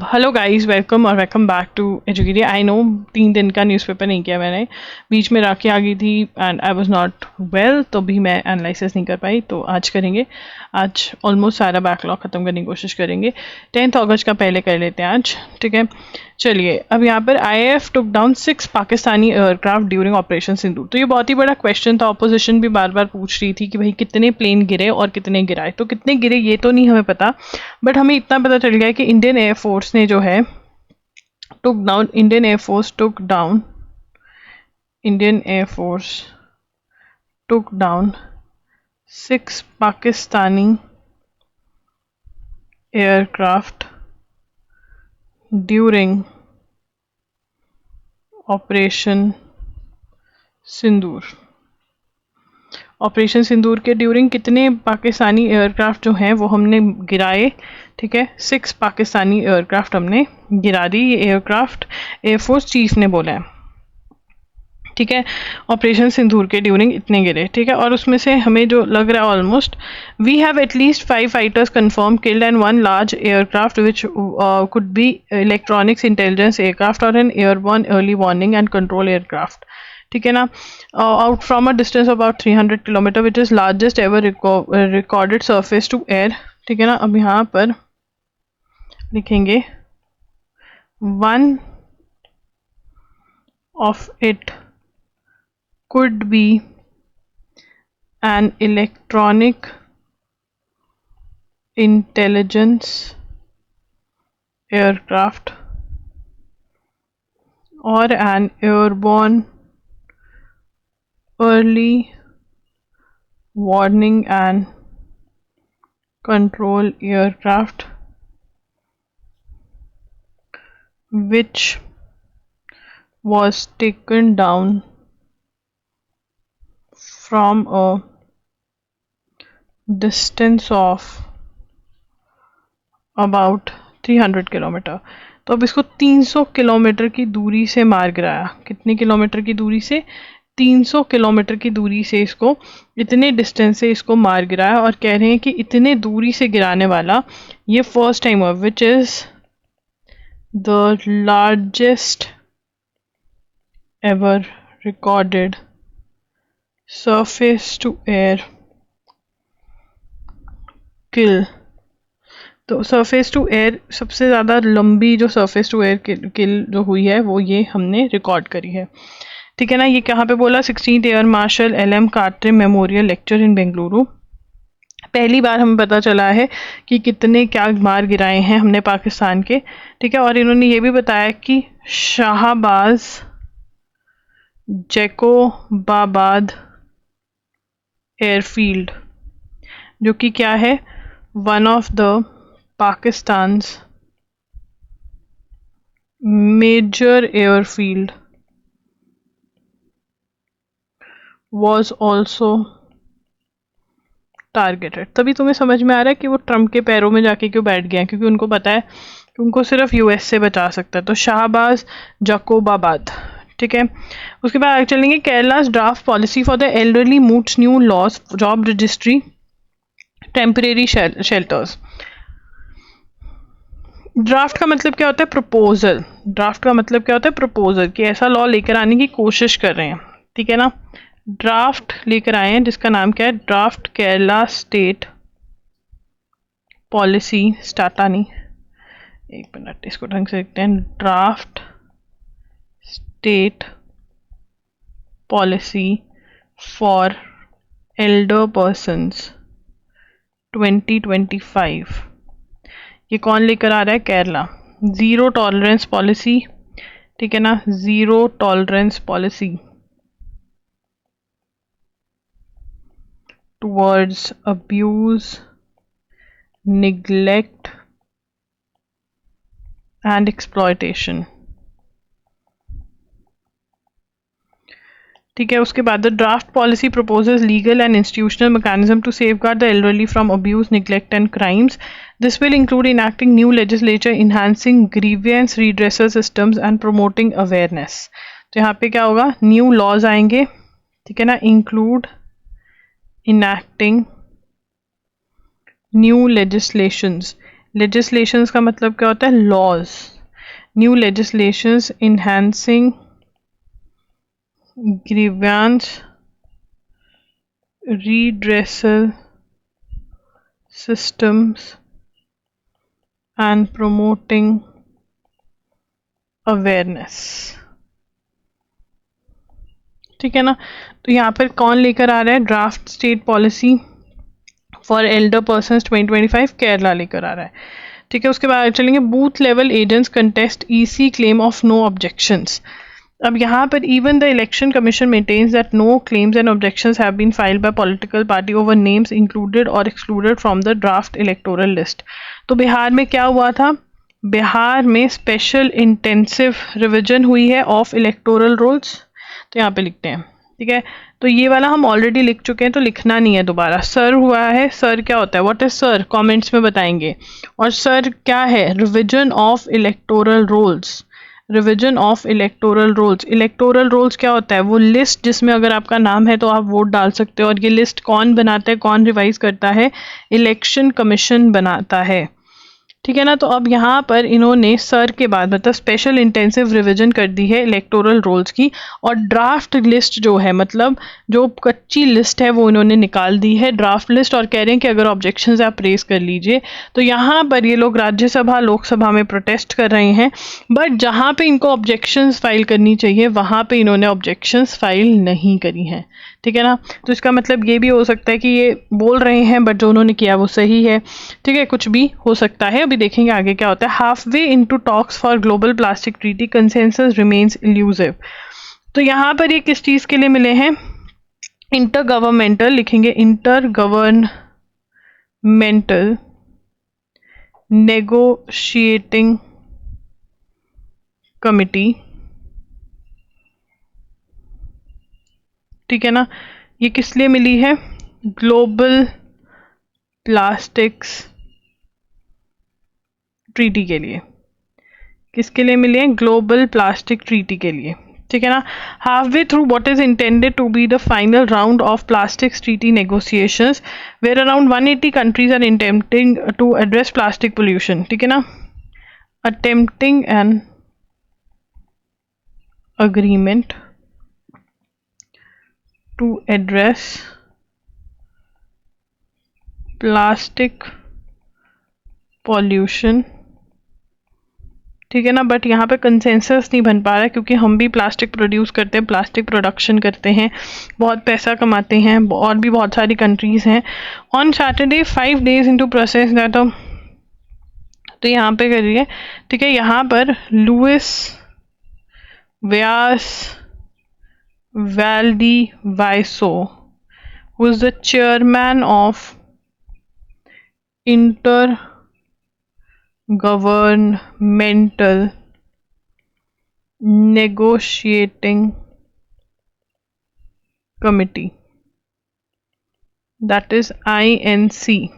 Hello guys, welcome और welcome back to educative. I know 3 दिन का न्यूज़पेपर नहीं किया मैंने, बीच में राखी आ गई थी and I was not well, तो भी मैं एनालिसिस नहीं कर पाई। तो आज करेंगे। आज ऑलमोस्ट सारा बैकलॉग ख़त्म करने की कोशिश करेंगे। 10 अगस्त का पहले कर लेते हैं आज, ठीक है। चलिए, अब यहाँ पर IAF took down 6 Pakistani aircraft during operation Sindoor. तो ये बहुत ही बड़ा क्वेश्चन था। ऑपोजिशन भी बार बार पूछ रही थी कि भाई कितने प्लेन गिरे और कितने गिराए। तो कितने गिरे ये तो नहीं हमें पता, बट हमें इतना पता चल गया कि इंडियन एयरफोर्स ने जो है Indian air force took down 6 Pakistani aircraft during operation Sindoor. Operation Sindoor के ड्यूरिंग कितने पाकिस्तानी एयरक्राफ्ट जो हैं वो हमने गिराए, ठीक है। 6 पाकिस्तानी एयरक्राफ्ट हमने गिरा दी। ये एयरक्राफ्ट एयरफोर्स चीफ ने बोला है, ठीक है। ऑपरेशन सिंदूर के ड्यूरिंग इतने गिरे, ठीक है। और उसमें से हमें जो लग रहा है almost we have at least 5 fighters confirm killed and 1 large aircraft which could be electronics intelligence aircraft और an airborne early warning and control aircraft, ठीक है ना। Out from a distance of about 300 kilometre which is largest ever recorded surface to air, ठीक है ना। अब यहाँ पर लिखेंगे 1 of it could be an electronic intelligence aircraft or an airborne early warning and control aircraft which was taken down from a distance of about 300 kilometre. तो अब इसको 300 किलोमीटर की दूरी से मार गिराया। कितने किलोमीटर की दूरी से? 300 किलोमीटर की दूरी से इसको, इतने डिस्टेंस से इसको मार गिराया। और कह रहे हैं कि इतने दूरी से गिराने वाला ये फर्स्ट टाइम हुआ, which is the largest ever recorded surface to air kill। तो सरफेस टू एयर सबसे ज़्यादा लंबी जो सरफेस टू एयर किल जो हुई है वो ये हमने रिकॉर्ड करी है, ठीक है ना। ये कहाँ पे बोला? 16th एयर मार्शल LM कार्टे मेमोरियल लेक्चर इन बेंगलुरु। पहली बार हमें पता चला है कि कितने क्या मार गिराए हैं हमने पाकिस्तान के, ठीक है। और इन्होंने ये भी बताया कि शाहबाज जैकोबाबाद एयरफील्ड, जो कि क्या है, one of the Pakistan's major airfield, was also targeted. तभी तुम्हें समझ में आ रहा है कि वो ट्रम्प के पैरों में जाके क्यों बैठ गए हैं, क्योंकि उनको पता है कि उनको सिर्फ US से बचा सकता है। तो शाहबाज जैकोबाबाद, ठीक है। उसके बाद आगे चलेंगे। Kerala's draft policy for the elderly moves new laws job registry temporary shelters. Draft का मतलब क्या होता है? प्रपोजल। ड्राफ्ट का मतलब क्या होता है? प्रपोजल, कि ऐसा लॉ लेकर आने की कोशिश कर रहे हैं, ठीक है ना। ड्राफ्ट लेकर आए हैं जिसका नाम क्या है? Draft Kerala state policy strata नहीं, एक मिनट इसको ढंग से लिखते हैं। Draft state policy for elder persons 2025। ये कौन लेकर आ रहा है? केरला। ज़ीरो टॉलरेंस पॉलिसी, ठीक है ना। Zero tolerance policy towards abuse, neglect and exploitation, ठीक है। उसके बाद the draft policy proposes legal and institutional mechanism to safeguard the elderly from abuse, neglect and crimes. This will include enacting new legislature, enhancing grievance redressal systems and promoting awareness। तो यहाँ पे क्या होगा? New laws आएंगे, ठीक है ना। Include enacting new legislations, legislations का मतलब क्या होता है? Laws. New legislations enhancing grievance redressal systems and promoting awareness। ठीक है ना? तो यहाँ पर कौन लेकर आ रहा है? Draft state policy for elder persons 2025 Kerala लेकर आ रहा है। ठीक है, उसके बाद चलेंगे booth level agents contest EC claim of no objections. अब यहाँ पर even the election commission maintains that no claims and objections have been filed by political party over names included और excluded from the draft electoral list. तो बिहार में क्या हुआ था? बिहार में स्पेशल इंटेंसिव रिविजन हुई है ऑफ इलेक्टोरल रोल्स। तो यहाँ पे लिखते हैं, ठीक है। तो ये वाला हम ऑलरेडी लिख चुके हैं, तो लिखना नहीं है दोबारा। सर हुआ है, सर क्या होता है? What is sir? कमेंट्स में बताएंगे। और सर क्या है? Revision of electoral rolls. Revision of electoral rolls. Electoral rolls क्या होता है? वो लिस्ट जिसमें अगर आपका नाम है तो आप वोट डाल सकते हो। और ये लिस्ट कौन बनाता है, कौन रिवाइज करता है? इलेक्शन कमीशन बनाता है। ठीक है ना? तो अब यहाँ पर इन्होंने सर के बाद मतलब स्पेशल इंटेंसिव रिवीजन कर दी है इलेक्टोरल रोल्स की। और ड्राफ्ट लिस्ट जो है, मतलब जो कच्ची लिस्ट है, वो इन्होंने निकाल दी है ड्राफ्ट लिस्ट। और कह रहे हैं कि अगर ऑब्जेक्शंस आप रेज कर लीजिए। तो यहाँ पर ये लोग राज्यसभा लोकसभा में प्रोटेस्ट कर रहे हैं, बट जहाँ पे इनको ऑब्जेक्शंस फाइल करनी चाहिए वहाँ पे इन्होंने ऑब्जेक्शंस फाइल नहीं करी हैं। ठीक है ना? तो इसका मतलब ये भी हो सकता है कि ये बोल रहे हैं बट जो उन्होंने किया वो सही है। ठीक है, कुछ भी हो सकता है। अभी देखेंगे आगे क्या होता है। Half way into talks for global plastic treaty consensus remains elusive. तो यहाँ पर ये किस चीज़ के लिए मिले हैं? इंटर गवर्नमेंटल लिखेंगे, इंटर गवर्नमेंटल नेगोशिएटिंग कमिटी। ठीक है ना? ये किस लिए मिली है? ग्लोबल प्लास्टिक्स ट्रीटी के लिए। किसके लिए मिले हैं? ग्लोबल प्लास्टिक ट्रीटी के लिए। ठीक है ना? Half way through what is intended to be the final round of plastics treaty negotiations where around 180 countries are attempting to address plastic pollution. ठीक है ना? Attempting an agreement to address plastic pollution। ठीक है ना? But यहाँ पे consensus नहीं बन पा रहा है क्योंकि हम भी प्लास्टिक प्रोड्यूस करते हैं, प्लास्टिक प्रोडक्शन करते हैं, बहुत पैसा कमाते हैं, और भी बहुत सारी कंट्रीज हैं। On Saturday 5 days into process that. तो यहाँ पे करिए, ठीक है। यहाँ पर Luis Vayas Valdivieso, who is the chairman of Intergovernmental Negotiating Committee, that is INC।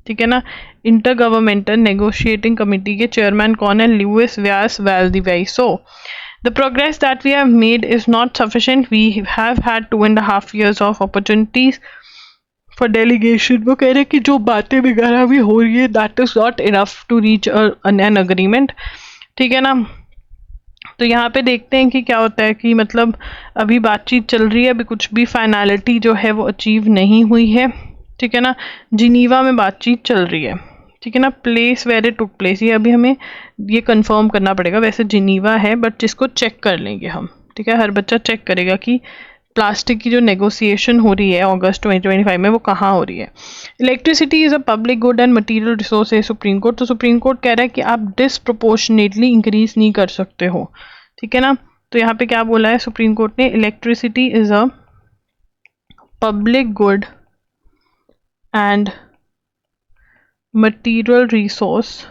ठीक है ना? इंटर गवर्नमेंटल नेगोशिएटिंग कमिटी के चेयरमैन कौन है? Luis Vayas Valdivieso. The progress that we have made is not sufficient. We have had 2.5 years of opportunities for delegation। वो कह रहे हैं कि जो बातें वगैरह भी हो रही है that is not enough to reach an agreement। ठीक है ना? तो यहाँ पे देखते हैं कि क्या होता है कि मतलब अभी बातचीत चल रही है, अभी कुछ भी फाइनलिटी जो है वो अचीव नहीं हुई है। ठीक है ना? जिनीवा में बातचीत चल रही है। ठीक है ना? Place where it took place, ये अभी हमें ये कंफर्म करना पड़ेगा। वैसे जिनीवा है बट जिसको चेक कर लेंगे हम। ठीक है, हर बच्चा चेक करेगा कि प्लास्टिक की जो नेगोशिएशन हो रही है अगस्त 2025 में वो कहाँ हो रही है। Electricity is a public good and material resource है सुप्रीम कोर्ट। तो सुप्रीम कोर्ट कह रहा है कि आप डिसप्रोपोर्शनेटली इंक्रीज नहीं कर सकते हो। ठीक है ना? तो यहाँ पे क्या बोला है सुप्रीम कोर्ट ने? Electricity is a public good and material resource.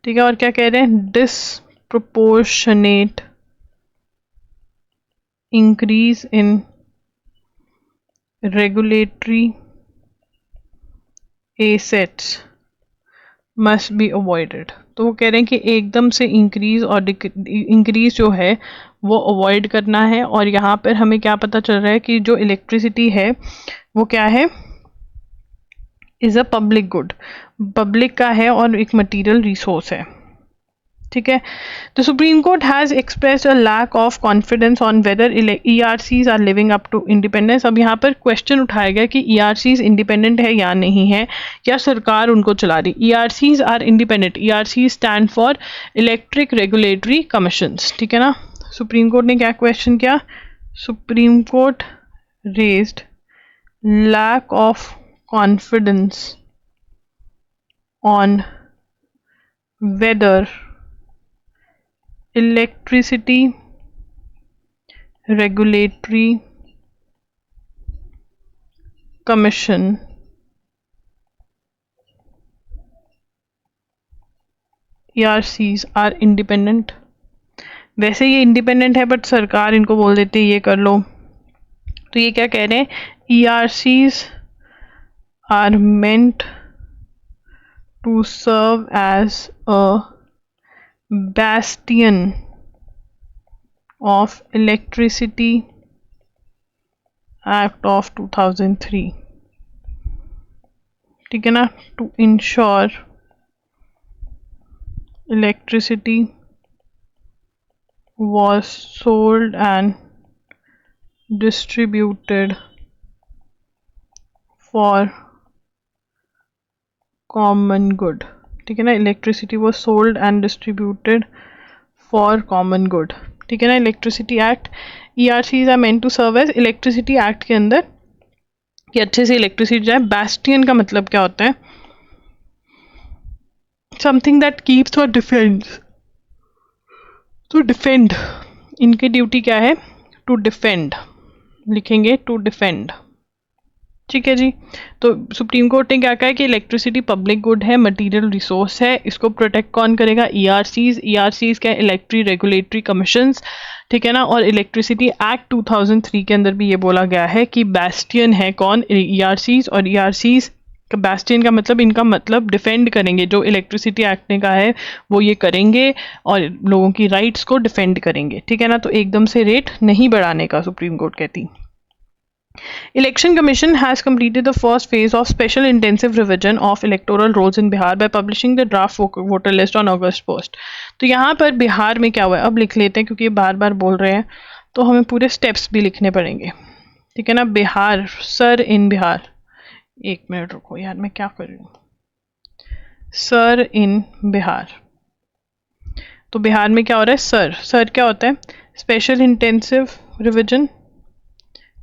ठीक है, और क्या कह रहे हैं? Disproportionate increase in regulatory assets must be avoided. तो वो कह रहे हैं कि एकदम से इंक्रीज और इंक्रीज जो है वो अवॉइड करना है। और यहाँ पर हमें क्या पता चल रहा है कि जो इलेक्ट्रिसिटी है वो क्या है? Is a public good, public का है और एक मटीरियल रिसोर्स है, ठीक है। तो Supreme Court has expressed a lack of confidence on whether ERCs are living up to independence. अब यहाँ पर क्वेश्चन उठाया गया कि ERCs इंडिपेंडेंट है या नहीं है, या सरकार उनको चला रही। ERCs are independent, ERCs stand for electric regulatory commissions, ठीक है ना। सुप्रीम कोर्ट ने क्या क्वेश्चन किया, Supreme Court raised lack of confidence on whether electricity regulatory commission ERCs are independent। वैसे ये इंडिपेंडेंट है बट सरकार इनको बोल देती है ये कर लो। तो ये क्या कह रहे हैं, ERCs are meant to serve as a bastion of Electricity Act of 2003, ठीक है ना, to ensure electricity was sold and distributed for common good, ठीक है ना। इलेक्ट्रिसिटी वो sold and distributed for common good, ठीक है ना। Electricity act, ERCs are meant to serve as, electricity act के अंदर कि अच्छे से इलेक्ट्रिसिटी जाए। बैस्टियन का मतलब क्या होता है, समथिंग दैट कीप्स और डिफेंड्स, तो डिफेंड, इनकी ड्यूटी क्या है, टू डिफेंड, लिखेंगे टू डिफेंड, ठीक है जी। तो सुप्रीम कोर्ट ने क्या कहा है कि इलेक्ट्रिसिटी पब्लिक गुड है, मटेरियल रिसोर्स है, इसको प्रोटेक्ट कौन करेगा, ERCs क्या, इलेक्ट्रिक रेगुलेटरी कमीशंस, ठीक है ना। और इलेक्ट्रिसिटी एक्ट 2003 के अंदर भी ये बोला गया है कि बैस्टियन है कौन, ERCs, और ERCs का बैस्टियन का मतलब, इनका मतलब डिफेंड करेंगे, जो इलेक्ट्रिसिटी एक्ट ने कहा है वो ये करेंगे और लोगों की राइट्स को डिफेंड करेंगे, ठीक है ना। तो एकदम से रेट नहीं बढ़ाने का सुप्रीम कोर्ट कहती। Election Commission has completed the first phase of special intensive revision of electoral rolls in Bihar by publishing the draft voter list on August 1st। तो यहाँ पर बिहार में क्या हुआ है, अब लिख लेते हैं क्योंकि ये बार बार बोल रहे हैं तो हमें पूरे स्टेप्स भी लिखने पड़ेंगे, ठीक है ना। बिहार, सर इन बिहार, एक मिनट रुको यार मैं क्या कर रही हूँ, सर इन बिहार। तो बिहार में क्या हो रहा है, सर क्या होता है, special intensive revision,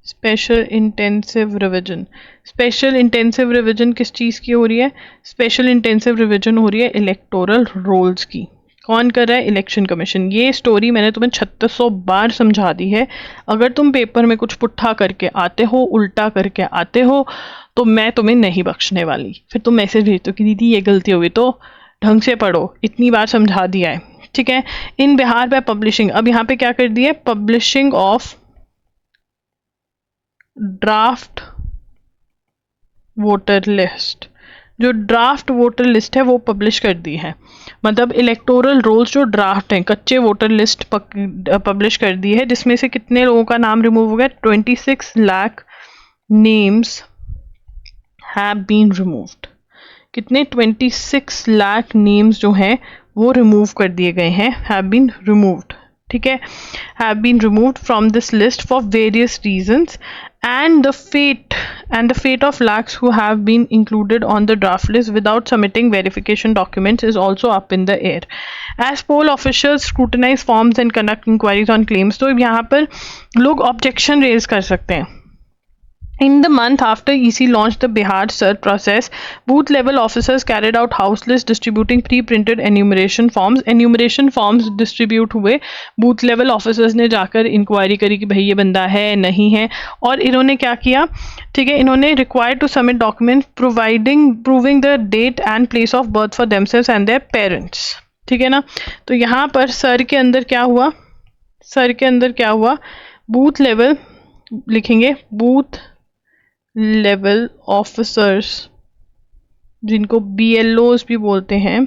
special intensive revision. Special intensive revision किस चीज़ की हो रही है, स्पेशल इंटेंसिव रिवीजन हो रही है इलेक्टोरल रोल्स की। कौन कर रहा है, इलेक्शन कमीशन। ये स्टोरी मैंने तुम्हें 3600 बार समझा दी है। अगर तुम पेपर में कुछ पुट्ठा करके आते हो, उल्टा करके आते हो, तो मैं तुम्हें नहीं बख्शने वाली। फिर तुम मैसेज भेजते हो कि दीदी ये गलती हो गई, तो ढंग से पढ़ो, इतनी बार समझा दिया है, ठीक है। इन बिहार बाय पब्लिशिंग, अब यहाँ पे क्या कर दिया, publishing of draft voter list. जो ड्राफ्ट वोटर लिस्ट है वो पब्लिश कर दी है, मतलब इलेक्टोरल रोल्स जो ड्राफ्ट हैं, कच्चे वोटर लिस्ट पब्लिश कर दी है, जिसमें से कितने लोगों का नाम रिमूव हो गया, 26 lakh names have been removed. कितने, 26 लाख नेम्स जो हैं वो रिमूव कर दिए गए हैं, हैव बीन रिमूव्ड, ठीक है, have been removed from this list for various reasons and the fate of lakhs who have been included on the draft list without submitting verification documents is also up in the air as poll officials scrutinize forms and conduct inquiries on claims। तो यहाँ पर लोग objection raise कर सकते हैं। In the month after EC launched the Bihar Search process, booth level officers carried out house lists distributing pre-printed enumeration forms। enumeration forms distribute हुए, booth level officers ने जाकर इंक्वायरी करी कि भाई ये बंदा है नहीं है, और इन्होंने क्या किया, ठीक है, इन्होंने required to submit documents proving the date and place of birth for themselves and their parents, ठीक है ना। तो यहाँ पर सर के अंदर क्या हुआ, सर के अंदर क्या हुआ, बूथ लेवल लिखेंगे, बूथ लेवल ऑफिसर्स जिनको BLOs भी बोलते हैं,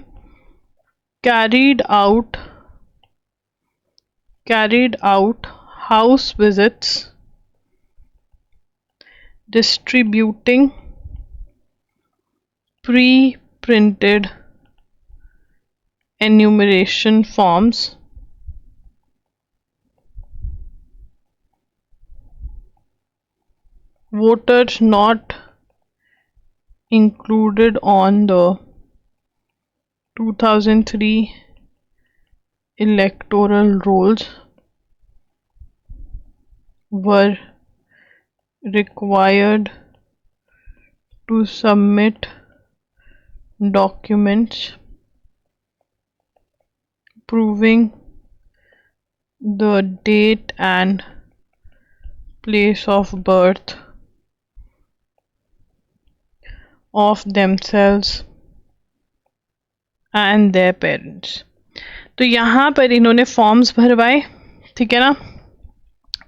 carried out house visits distributing pre-printed enumeration forms voters not included on the 2003 electoral rolls were required to submit documents proving the date and place of birth of themselves and their parents। तो यहाँ पर इन्होंने forms भरवाए, ठीक है ना,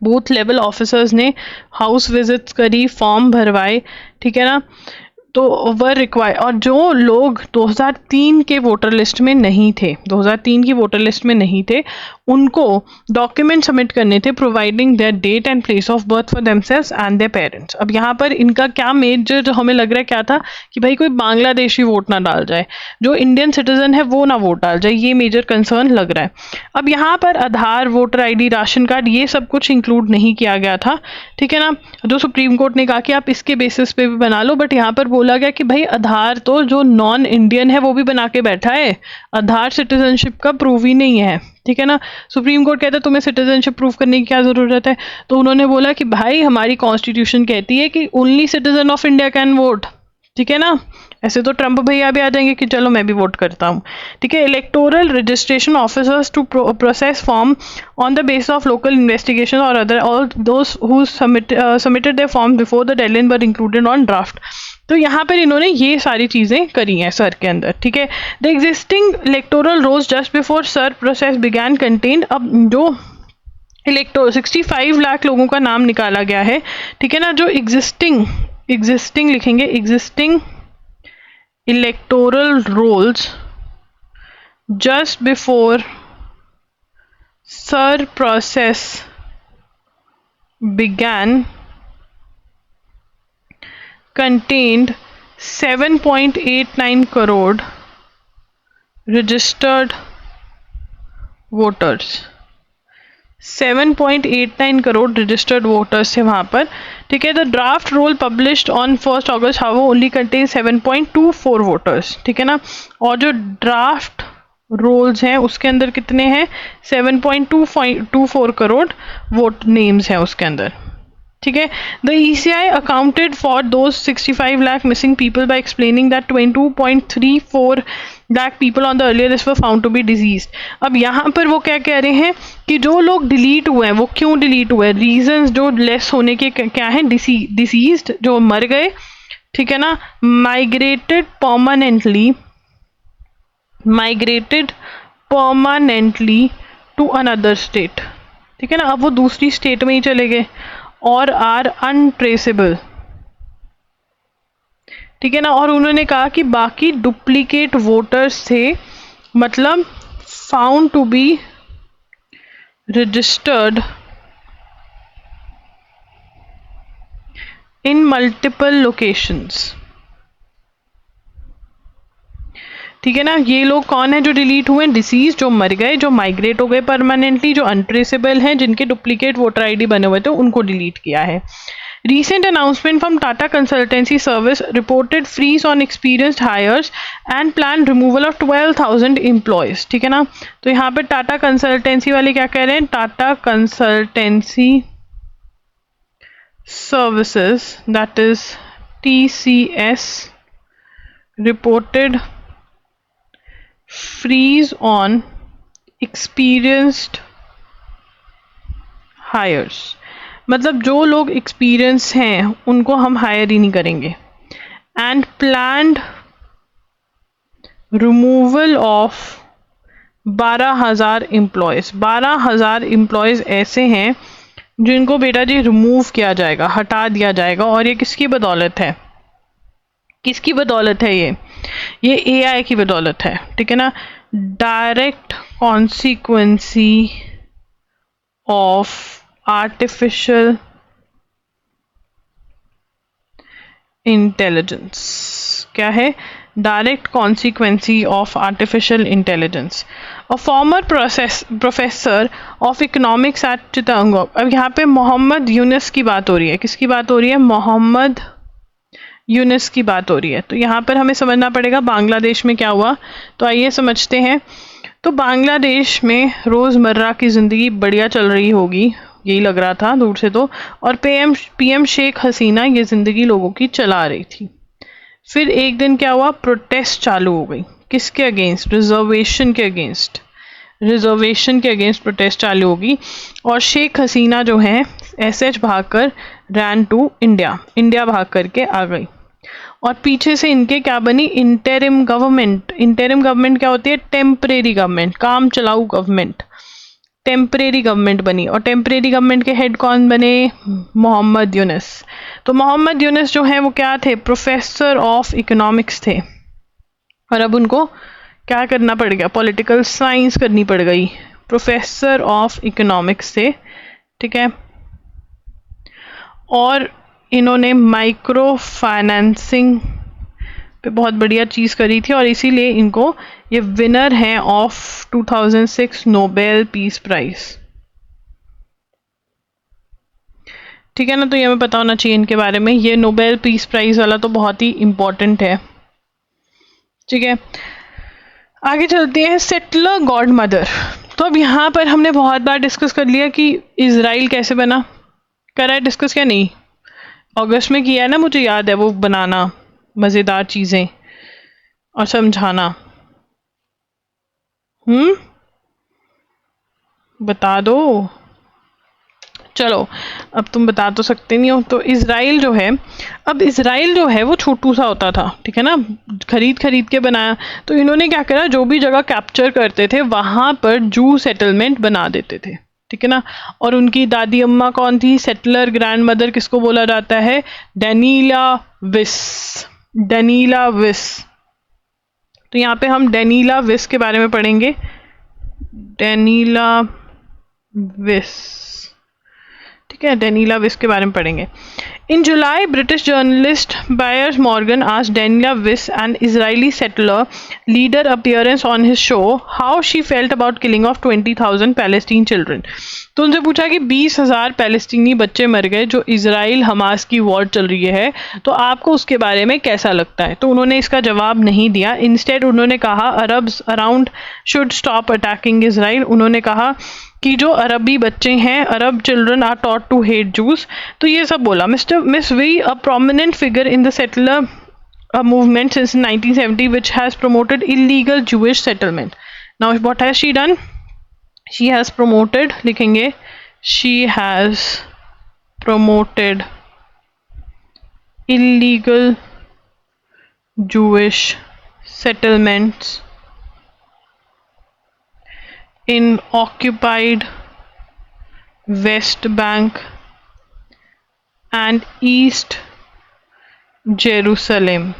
booth level officers ने house visits करी, form भरवाए, ठीक है ना, तो वर रिक्वायर, और जो लोग 2003 के वोटर लिस्ट में नहीं थे, 2003 की वोटर लिस्ट में नहीं थे, उनको डॉक्यूमेंट सबमिट करने थे providing their date and place of birth for themselves and their parents. अब यहाँ पर इनका क्या मेजर जो हमें लग रहा है क्या था कि भाई कोई बांग्लादेशी वोट ना डाल जाए, जो इंडियन सिटीजन है वो ना वोट डाल जाए, ये मेजर कंसर्न लग रहा है। अब यहाँ पर आधार, वोटर आईडी, राशन कार्ड, ये सब कुछ इंक्लूड नहीं किया गया था, ठीक है ना, जो सुप्रीम कोर्ट ने कहा कि आप इसके बेसिस पे भी बना लो, बट यहाँ पर बोला गया कि भाई आधार तो जो नॉन इंडियन है वो भी बना के बैठा है, आधार सिटीजनशिप का प्रूव ही नहीं है, ठीक है ना। सुप्रीम कोर्ट कहता है तुम्हें सिटीजनशिप प्रूव करने की क्या जरूरत है, तो उन्होंने बोला कि भाई हमारी कॉन्स्टिट्यूशन कहती है कि only citizen of India can vote, ठीक है ना। ऐसे तो ट्रम्प भैया भी आ जाएंगे कि चलो मैं भी वोट करता हूँ, ठीक है। Electoral registration officers to process form on the base of local investigation और other all those who submitted their form before the deadline were included on draft. तो यहाँ पर इन्होंने ये सारी चीज़ें करी हैं सर के अंदर, ठीक है। The existing electoral rolls just before SIR process began contained, अब जो 65 लाख लोगों का नाम निकाला गया है, ठीक है ना, जो एग्जिस्टिंग लिखेंगे, existing electoral rolls just before SIR process began contained 7.89 crore registered voters, 7.89 crore registered voters थे वहाँ पर, ठीक है। The draft roll published on 1 August how only contain 7.24 voters, ठीक है ना, और जो ड्राफ्ट रोल्स हैं उसके अंदर कितने हैं, 7.24 करोड़ वोट नेम्स हैं उसके अंदर, ठीक है। The ECI accounted for those 65 lakh missing people by explaining that 22.34 lakh people on the earlier list were found to be deceased. अब यहाँ पर वो क्या कह रहे हैं कि जो लोग डिलीट हुए हैं वो क्यों डिलीट हुए, रीजंस जो लेस होने के क्या हैं, डिसीज्ड जो मर गए, ठीक है ना, migrated permanently to another state, ठीक है ना, अब वो दूसरी स्टेट में ही चले गए, और आर अनट्रेसेबल, ठीक है ना। और उन्होंने कहा कि बाकी डुप्लीकेट वोटर्स थे, मतलब found to be registered in multiple locations, ठीक है ना। ये लोग कौन है जो डिलीट हुए, डिसीज, जो मर गए, जो माइग्रेट हो गए परमानेंटली, जो अनट्रेसेबल हैं, जिनके डुप्लीकेट वोटर आईडी बने हुए थे, उनको डिलीट किया है। Recent announcement from Tata Consultancy Service reported freeze on experienced hires and planned removal of 12,000 employees, ठीक है ना। तो यहाँ पे टाटा कंसल्टेंसी वाले क्या कह रहे हैं, Tata consultancy services that is TCS reported freeze on experienced hires, मतलब जो लोग एक्सपीरियंस हैं उनको हम हायर ही नहीं करेंगे। And planned removal of 12,000 employees, 12,000 employees ऐसे हैं जिनको बेटा जी रिमूव किया जाएगा, हटा दिया जाएगा। और ये किसकी बदौलत है, किसकी बदौलत है, ये AI की बदौलत है, ठीक है ना। Direct consequence of artificial intelligence क्या है? Direct consequence of artificial intelligence. A former professor of economics at Chittagong. अब यहाँ पे मोहम्मद यूनुस की बात हो रही है। किसकी बात हो रही है? मोहम्मद यूनुस की बात हो रही है। तो यहाँ पर हमें समझना पड़ेगा बांग्लादेश में क्या हुआ। तो आइए समझते हैं। तो बांग्लादेश में रोज़मर्रा की ज़िंदगी बढ़िया चल रही होगी, यही लग रहा था दूर से तो। और पीएम शेख हसीना ये ज़िंदगी लोगों की चला रही थी। फिर एक दिन क्या हुआ? प्रोटेस्ट चालू हो गई। किसके अगेंस्ट? रिजर्वेशन के अगेंस्ट। रिजर्वेशन के अगेंस्ट प्रोटेस्ट चालू होगी और शेख हसीना जो है ऐसे भागकर रैन टू इंडिया, इंडिया भाग करके आ गई। और पीछे से इनके क्या बनी? Interim government. इंटरिम गवर्नमेंट क्या होती है? टेम्परेरी गवर्नमेंट, काम चलाऊ गवर्नमेंट। टेम्परेरी गवर्नमेंट बनी और टेम्परेरी गवर्नमेंट के हेड कौन बने? मोहम्मद यूनुस। तो मोहम्मद यूनुस जो है वो क्या थे? प्रोफेसर ऑफ इकोनॉमिक्स थे। और अब उनको क्या करना पड़ गया? पॉलिटिकल साइंस करनी पड़ गई। प्रोफेसर ऑफ इकोनॉमिक्स थे, ठीक है। और इन्होंने माइक्रो फाइनेंसिंग पे बहुत बढ़िया चीज़ करी थी और इसीलिए इनको ये विनर हैं ऑफ 2006 नोबेल पीस प्राइज, ठीक है ना। तो ये हमें पता होना चाहिए इनके बारे में। ये नोबेल पीस प्राइज वाला तो बहुत ही इम्पोर्टेंट है, ठीक है। आगे चलते हैं। Settler god mother. तो अब यहाँ पर हमने बहुत बार डिस्कस कर लिया कि इजराइल कैसे बना। करा है डिस्कस क्या? नहीं, अगस्त में किया है ना, मुझे याद है वो बनाना, मज़ेदार चीज़ें और समझाना। बता दो। चलो, अब तुम बता तो सकते नहीं हो। तो इजराइल जो है, अब इजराइल जो है वो छोटू सा होता था, ठीक है ना, खरीद के बनाया। तो इन्होंने क्या करा? जो भी जगह कैप्चर करते थे वहाँ पर जू सेटलमेंट बना देते थे, ठीक है ना। और उनकी दादी अम्मा कौन थी? सेटलर ग्रैंड मदर किसको बोला जाता है? डेनीला विस। डेनीला विस। तो यहाँ पे हम डेनीला विस के बारे में पढ़ेंगे। डेनीला विस, ठीक है, डेनीला विस के बारे में पढ़ेंगे। In July British journalist Piers Morgan asked Daniella Weiss an Israeli settler leader appearance on his show how she felt about killing of 20,000 Palestine children. तो उनसे पूछा कि 20,000 पैलेस्टीनी बच्चे मर गए जो इजराइल हमास की वॉर चल रही है, तो आपको उसके बारे में कैसा लगता है? तो उन्होंने इसका जवाब नहीं दिया। इंस्टेड उन्होंने कहा Arabs around should stop attacking Israel. उन्होंने कहा कि जो अरबी बच्चे हैं, Arab children are taught to hate Jews. तो ये सब बोला। Miss Weiss a prominent figure in the settler movement since 1970 which has promoted illegal Jewish settlement. Now what has she done? She has promoted, लिखेंगे, she has promoted illegal Jewish settlements in occupied West Bank and East Jerusalem,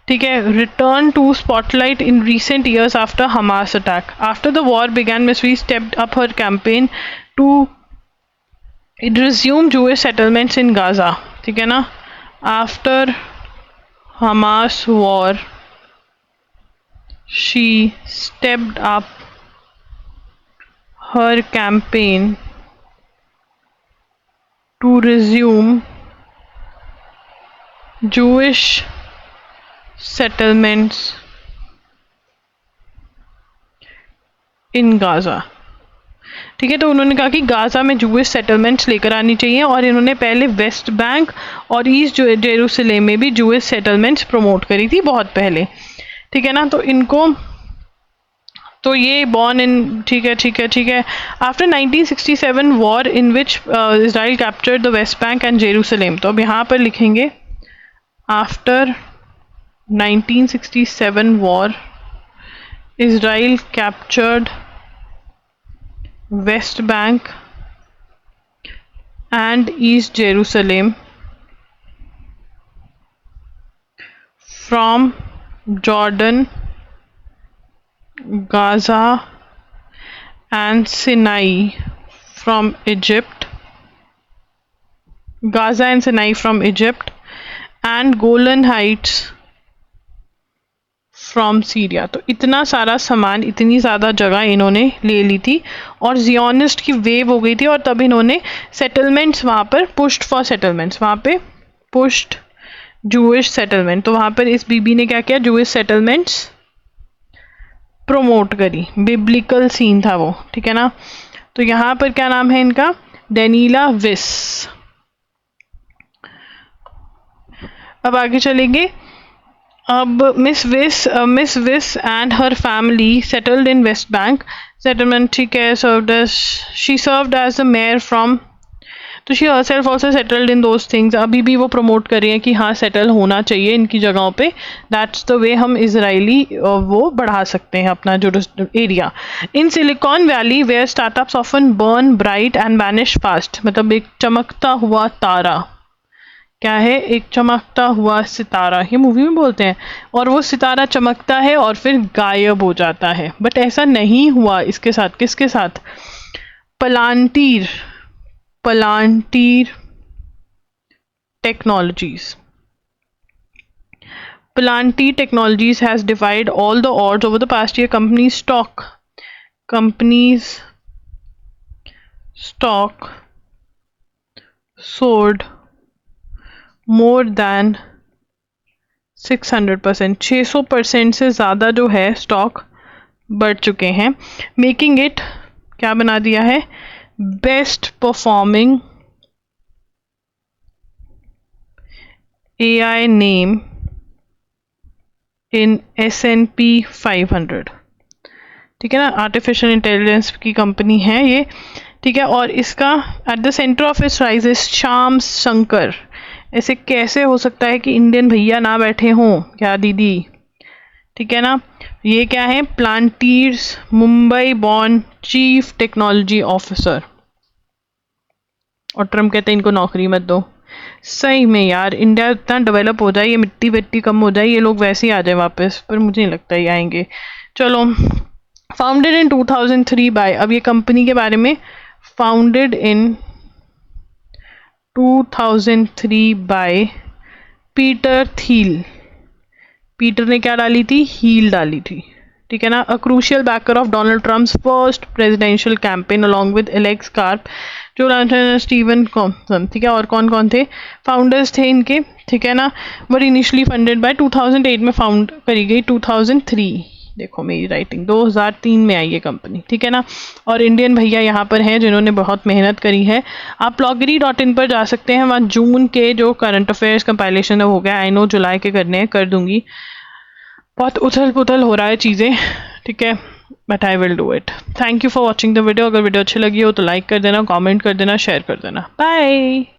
ठीक है। Return to spotlight in recent years after Hamas attack. After the war began, Ms. V stepped up her campaign to resume Jewish settlements in Gaza, ठीक है ना। After Hamas war, she stepped up her campaign to resume Jewish settlements in Gaza, ठीक है। तो उन्होंने कहा कि Gaza में जूइश सेटलमेंट्स लेकर आनी चाहिए और इन्होंने पहले वेस्ट बैंक और ईस्ट जेरूसलेम में भी जूइश सेटलमेंट्स प्रमोट करी थी बहुत पहले, ठीक है ना। तो इनको, तो ये बॉर्न इन, ठीक है। After 1967 war in which Israel captured the West Bank and Jerusalem. तो अब यहाँ पर लिखेंगे after 1967 war, Israel captured West Bank and East Jerusalem from Jordan, Gaza and Sinai from Egypt. Gaza and Sinai from Egypt and Golan Heights from Syria. तो इतना सारा सामान, इतनी ज़्यादा जगह इन्होंने ले ली थी और जियोनिस्ट की वेव हो गई थी, और तब इन्होंने सेटलमेंट्स वहाँ पर पुश्ड फॉर सेटलमेंट्स, वहाँ पे पुश्ड जूइश सेटलमेंट। तो वहाँ पर इस बीबी ने क्या किया, जूइश सेटलमेंट्स प्रमोट करी, बिब्लिकल सीन था वो, ठीक है ना। तो यहाँ पर क्या नाम है इनका, डेनिला विस। अब आगे चलेंगे। अब Miss Weiss and her family settled in West Bank settlement, ठीक है। She served as the mayor from, तो she herself also settled in those things. अभी भी वो प्रमोट कर रही है कि हाँ सेटल होना चाहिए इनकी जगहों पे, दैट्स द वे हम इजरायली वो बढ़ा सकते हैं अपना जो area. In Silicon Valley where startups often burn bright and vanish fast, मतलब एक चमकता हुआ तारा, क्या है, एक चमकता हुआ सितारा, ये मूवी में बोलते हैं, और वो सितारा चमकता है और फिर गायब हो जाता है। बट ऐसा नहीं हुआ इसके साथ, किसके साथ, पलांटीर technologies. Palantir Technologies has defied all the odds over the past year. Company's stock soared more than 600%, 600% से ज़्यादा जो है स्टॉक बढ़ चुके हैं, मेकिंग इट, क्या बना दिया है, best performing AI name in S&P 500, ठीक है ना। आर्टिफिशियल इंटेलिजेंस की कंपनी है ये, ठीक है। और इसका at the centre of its rises Shyam Shankar. ऐसे कैसे हो सकता है कि इंडियन भैया ना बैठे हों, क्या दीदी, ठीक है ना। ये क्या है, Palantir's Mumbai born chief technology officer, और ट्रम्प कहते हैं इनको नौकरी मत दो। सही में यार, इंडिया इतना डेवलप हो जाए, ये मिट्टी विट्टी कम हो जाए, ये लोग वैसे ही आ जाए वापस, पर मुझे नहीं लगता ये आएंगे। चलो, फाउंडेड इन 2003 बाय, अब ये कंपनी के बारे में, founded in 2003 by Peter Thiel. Peter ने क्या डाली थी, हील डाली थी, ठीक है ना। A crucial backer of Donald Trump's first presidential campaign along with Alex Karp, जो स्टीवन कॉम्पसन, ठीक है। और कौन कौन थे फाउंडर्स थे इनके, ठीक है ना। वर इनिशियली फंडेड बाय 2008 में फाउंड करी गई, 2003, देखो मेरी राइटिंग, 2003 में आई ये कंपनी, ठीक है ना। और इंडियन भैया यहाँ पर हैं जिन्होंने बहुत मेहनत करी है। आप bloggeri.in पर जा सकते हैं, वहाँ जून के जो करंट अफेयर्स कंपाइलेशन हो गया, आई नो जुलाई के करने हैं, कर दूंगी, बहुत उथल पुथल हो रहा है चीज़ें, ठीक है, but I will do it. Thank you for watching the video. अगर वीडियो अच्छी लगी हो तो लाइक कर देना, कमेंट कर देना, शेयर कर देना। बाय।